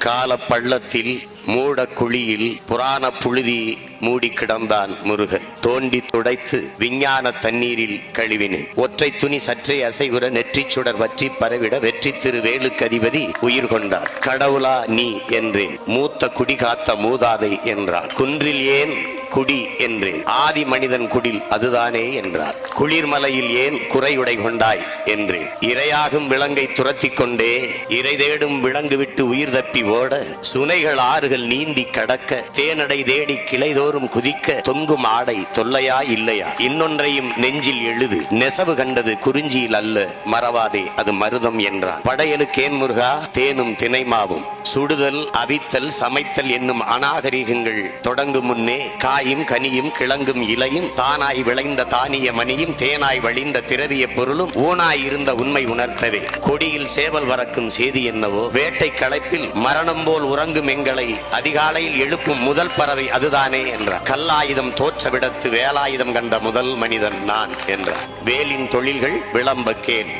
கால பள்ளத்தில் மூட குழியில் புராண புழுதி மூடி கிடந்தான் முருகன். தோண்டி துடைத்து விஞ்ஞான தண்ணீரில் கழுவினேன். ஒற்றை துணி சற்றே அசைவுற நெற்றி சுடர் வற்றி பரவிட வெற்றி திரு வேலுக்கு அதிபதி உயிர் கொண்டார். கடவுளா நீ என்றேன். மூத்த குடி காத்த மூதாதை என்றான். குன்றில் ஏன் குடி என்றேன். ஆதி மனிதன் குடில் அதுதானே என்றார். குளிர்மலையில் ஏன் குறையுடை கொண்டாய் என்றேன். இரையாகும் விலங்கை துரத்தி கொண்டே இறை தேடும் விலங்கு விட்டு உயிர் தப்பி ஓட சுனைகள் ஆறுகள் நீந்தி கடக்க தேனடை தேடி கிளைதோறும் குதிக்க தொங்கும் ஆடை தொல்லையா இல்லையா? இன்னொன்றையும் நெஞ்சில் எழுது. நெசவு கண்டது குறிஞ்சியில் அல்ல மறவாதே அது மருதம் என்றான். படையலுக்கேன் முருகா தேனும் தினைமாவும் சுடுதல் அவித்தல் சமைத்தல் என்னும் அநாகரிகங்கள் தொடங்கும் முன்னே காயும் கனியும் கிழங்கும் இலையும் தானாய் விளைந்த தானிய மணியும் தேனாய் வழிந்த திரவிய பொருளும் ஊனாய் இருந்த உண்மை உணர்த்தவே கொடியில் சேவல் வரக்கும் செய்தி என்னவோ வேட்டை களைப்பில் மரணம் போல் உறங்கும் எங்களை அதிகாலையில் எழுப்பும் முதல் பறவை அதுதானே என்றார். கல்லாயுதம் தோற்ற விடத்து வேலாயுதம் கண்ட முதல் மனிதன் நான் என்றார். வேலின் தொழில்கள் விளம்பக்கேன்.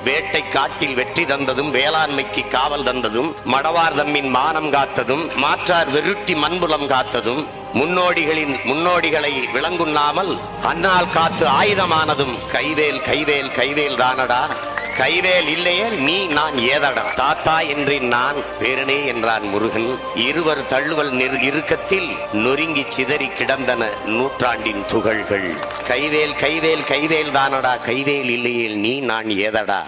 வேட்டை காட்டில் வெற்றி தந்ததும் வேளாண்மைக்கு காவல் தந்ததும் மடவார் தம்மின் மானம் காத்ததும் மாற்றார் வெருட்டி மண்புலம் காத்ததும் முன்னோடிகளை விளங்குண்ணாமல் அன்னால் காத்து ஆயுதமானதும் கைவேல் கைவேல் கைவேல் தானடா. கைவேல் இல்லையே நீ நான் ஏதடா. தாத்தா என்றேன் நான் பேரனே என்றான் முருகன். இருவர் தள்ளுவல் இறுக்கத்தில் நொறுங்கி சிதறி கிடந்தன நூற்றாண்டின் துகள்கள். கைவேல் கைவேல் கைவேல் தானடா. கைவேல் இல்லையே நீ நான் ஏதடா.